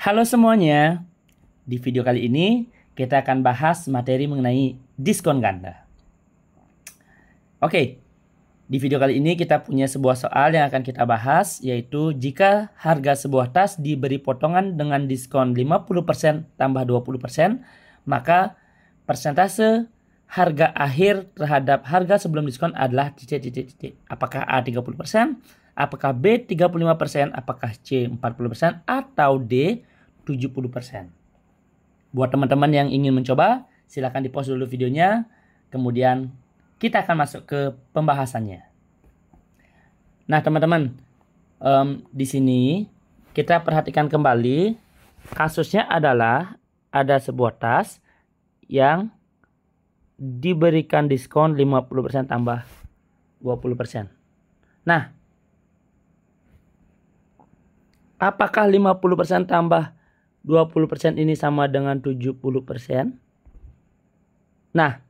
Halo semuanya, di video kali ini kita akan bahas materi mengenai diskon ganda. Oke, di video kali ini kita punya sebuah soal yang akan kita bahas, yaitu jika harga sebuah tas diberi potongan dengan diskon 50% tambah 20%, maka persentase harga akhir terhadap harga sebelum diskon adalah titik. Apakah A 30%, apakah B 35%, apakah C 40%, atau D 70%. Buat teman-teman yang ingin mencoba, silakan di-pause dulu videonya, kemudian kita akan masuk ke pembahasannya. Nah, teman-teman, di sini kita perhatikan kembali, kasusnya adalah ada sebuah tas yang diberikan diskon 50% tambah 20%. Nah, apakah 50% tambah 20% ini sama dengan 70%? Nah,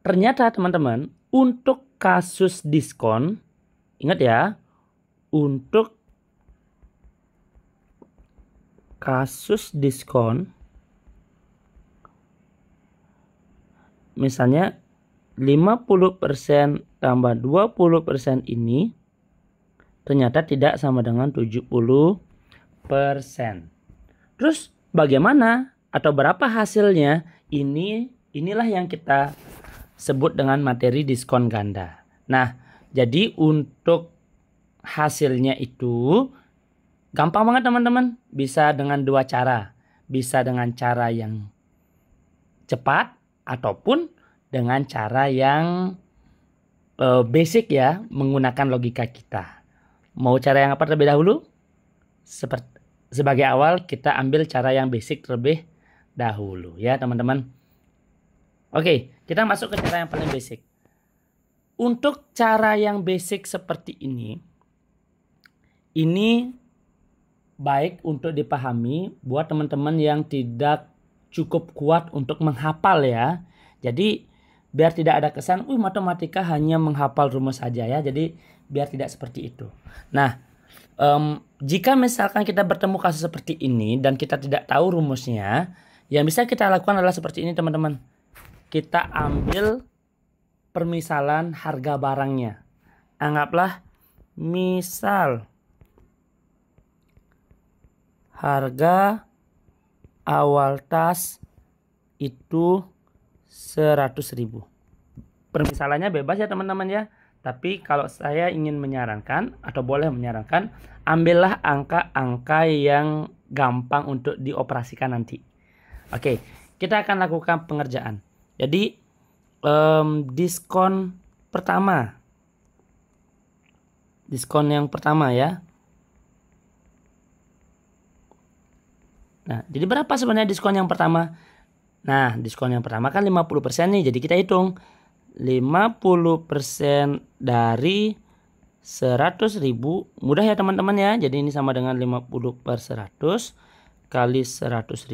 ternyata teman-teman, untuk kasus diskon, ingat ya, untuk kasus diskon, misalnya 50% tambah 20% ini ternyata tidak sama dengan 70%. Terus bagaimana atau berapa hasilnya? Inilah yang kita sebut dengan materi diskon ganda. Nah, jadi untuk hasilnya itu gampang banget teman-teman. Bisa dengan dua cara. Bisa dengan cara yang cepat ataupun dengan cara yang basic ya, menggunakan logika kita. Mau cara yang apa terlebih dahulu? Sebagai awal kita ambil cara yang basic terlebih dahulu ya teman-teman. Oke, kita masuk ke cara yang paling basic. Untuk cara yang basic seperti ini baik untuk dipahami buat teman-teman yang tidak cukup kuat untuk menghafal ya. Jadi biar tidak ada kesan, matematika hanya menghafal rumus saja ya. Jadi biar tidak seperti itu. Nah, jika misalkan kita bertemu kasus seperti ini dan kita tidak tahu rumusnya, yang bisa kita lakukan adalah seperti ini teman-teman. Kita ambil permisalan harga barangnya. Anggaplah misal harga awal tas itu 100.000. Permisalannya bebas ya teman-teman ya. Tapi kalau saya ingin menyarankan atau boleh menyarankan, ambillah angka-angka yang gampang untuk dioperasikan nanti. Oke, kita akan lakukan pengerjaan. Jadi diskon pertama. Diskon yang pertama ya. Nah, jadi berapa sebenarnya diskon yang pertama? Nah, diskon yang pertama kan 50% nih. Jadi kita hitung 50% dari 100.000. Mudah ya teman-teman ya. Jadi ini sama dengan 50 per 100 kali 100.000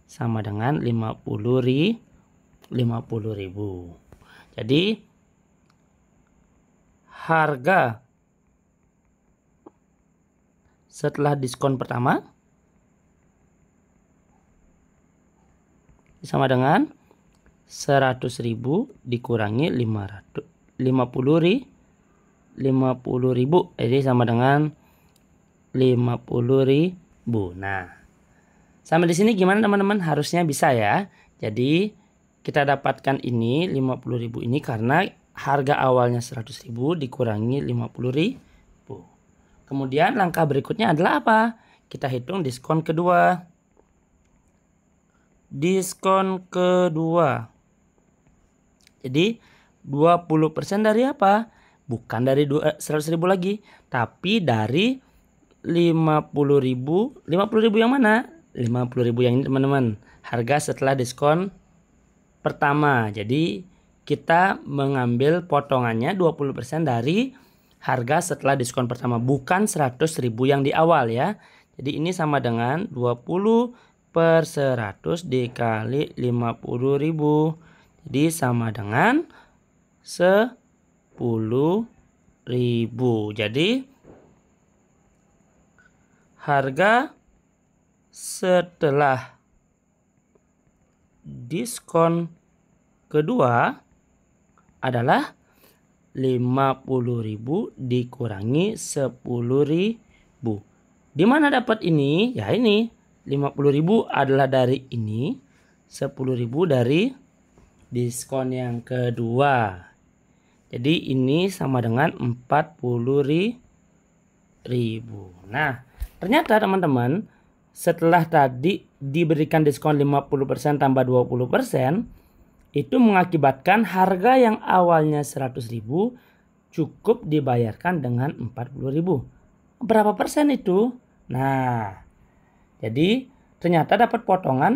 sama dengan 50.000. Jadi harga setelah diskon pertama sama dengan 100.000 dikurangi 50.000. Jadi sama dengan 50.000. Nah, sampai di sini gimana teman-teman? Harusnya bisa ya. Jadi kita dapatkan ini 50.000 ini karena harga awalnya 100.000 dikurangi 50.000. Kemudian langkah berikutnya adalah apa? Kita hitung diskon kedua. Diskon kedua. Jadi 20% dari apa? Bukan dari 100.000 lagi, tapi dari 50.000. 50.000 yang mana? 50.000 yang ini teman-teman. Harga setelah diskon pertama. Jadi kita mengambil potongannya 20% dari harga setelah diskon pertama, bukan 100.000 yang di awal ya. Jadi ini sama dengan 20 per 100 dikali 50.000. Jadi sama dengan 10.000. Jadi harga setelah diskon kedua adalah 50.000 dikurangi 10.000. Di mana dapat ini? Ya ini, 50.000 adalah dari ini, 10.000 dari diskon yang kedua. Jadi ini sama dengan 40.000. Nah, ternyata teman-teman, setelah tadi diberikan diskon 50% tambah 20%, itu mengakibatkan harga yang awalnya 100.000 cukup dibayarkan dengan 40.000. Berapa persen itu? Nah, jadi ternyata dapat potongan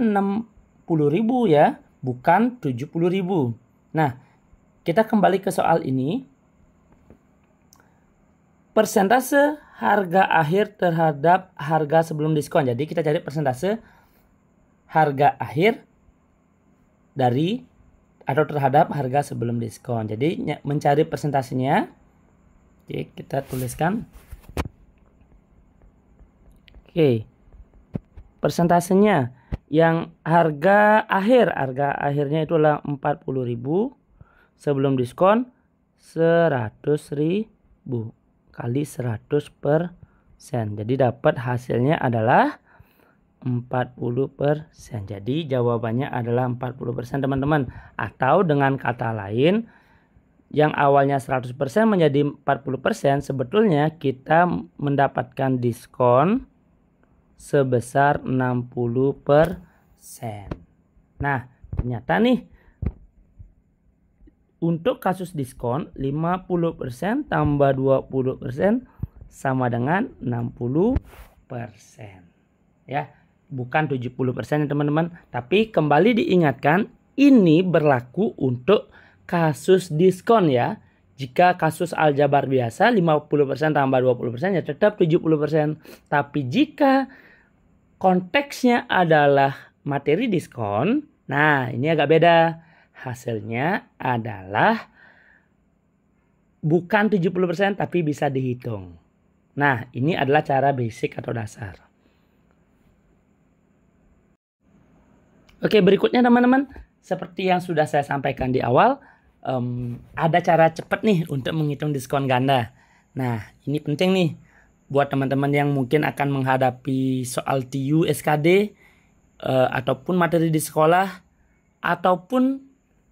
60.000 ya, bukan 70.000. Nah, kita kembali ke soal ini. Persentase harga akhir terhadap harga sebelum diskon. Jadi kita cari persentase harga akhir dari atau terhadap harga sebelum diskon. Jadi mencari persentasenya. Oke, kita tuliskan. Oke. Persentasenya yang harga akhirnya itulah 40.000 sebelum diskon 100.000 kali 100%. Jadi dapat hasilnya adalah 40%. Jadi jawabannya adalah 40% teman-teman. Atau dengan kata lain, yang awalnya 100% menjadi 40%, sebetulnya kita mendapatkan diskon sebesar 60%. Nah, ternyata nih untuk kasus diskon 50% tambah 20% sama dengan 60%. Ya, bukan 70% ya teman-teman. Tapi kembali diingatkan, ini berlaku untuk kasus diskon ya. Jika kasus aljabar biasa 50% tambah 20% ya tetap 70%. Tapi jika konteksnya adalah materi diskon, nah ini agak beda. Hasilnya adalah bukan 70% tapi bisa dihitung. Nah, ini adalah cara basic atau dasar. Oke, berikutnya teman-teman, seperti yang sudah saya sampaikan di awal, ada cara cepat nih untuk menghitung diskon ganda. Nah, ini penting nih buat teman-teman yang mungkin akan menghadapi soal TU, SKD, ataupun materi di sekolah, ataupun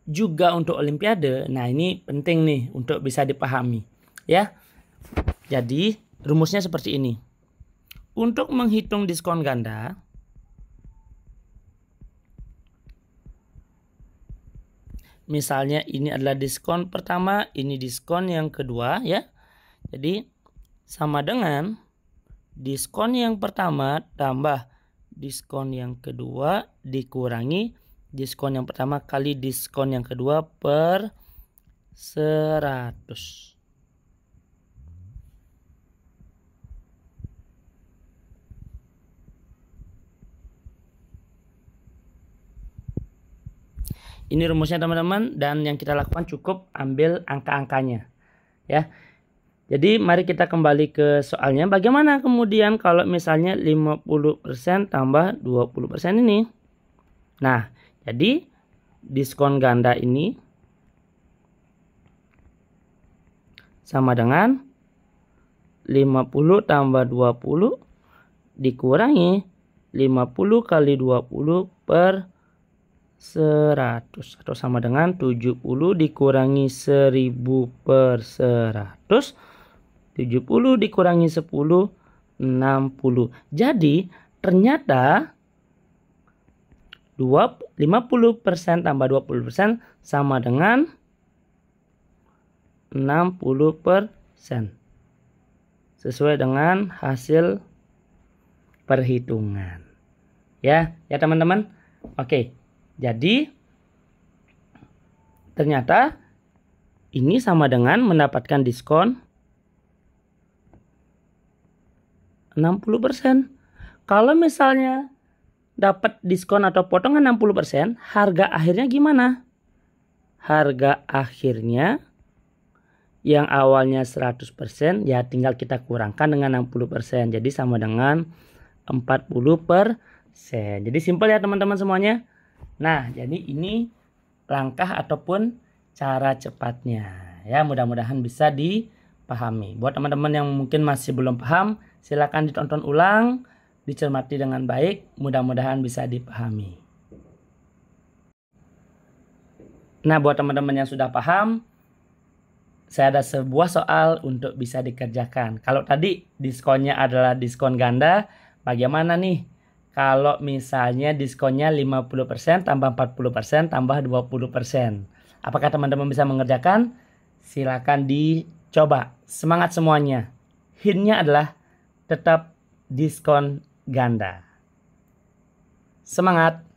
juga untuk olimpiade. Nah, ini penting nih untuk bisa dipahami ya. Jadi rumusnya seperti ini. Untuk menghitung diskon ganda, misalnya ini adalah diskon pertama, ini diskon yang kedua ya. Jadi sama dengan diskon yang pertama tambah diskon yang kedua dikurangi diskon yang pertama kali diskon yang kedua per 100. Ini rumusnya teman-teman, dan yang kita lakukan cukup ambil angka-angkanya ya. Jadi mari kita kembali ke soalnya. Bagaimana kemudian kalau misalnya 50% tambah 20% ini? Nah, jadi diskon ganda ini sama dengan 50 tambah 20 dikurangi 50 kali 20 per 100, atau sama dengan 70 dikurangi 1000 per 100, 70 dikurangi 10, 60. Jadi ternyata 50% tambah 20% sama dengan 60%. Sesuai dengan hasil perhitungan. Ya teman-teman. Oke. Jadi ternyata ini sama dengan mendapatkan diskon 60%. Kalau misalnya dapat diskon atau potongan 60%, harga akhirnya gimana? Harga akhirnya yang awalnya 100% ya tinggal kita kurangkan dengan 60%. Jadi sama dengan 40%. Jadi simpel ya teman-teman semuanya. Nah, jadi ini langkah ataupun cara cepatnya. Ya, mudah-mudahan bisa dipahami. Buat teman-teman yang mungkin masih belum paham, silakan ditonton ulang, dicermati dengan baik, mudah-mudahan bisa dipahami. Nah, buat teman-teman yang sudah paham, saya ada sebuah soal untuk bisa dikerjakan. Kalau tadi diskonnya adalah diskon ganda, bagaimana nih kalau misalnya diskonnya 50% tambah 40% tambah 20%? Apakah teman-teman bisa mengerjakan? Silakan dicoba. Semangat semuanya. Hintnya adalah tetap diskon ganda. Semangat!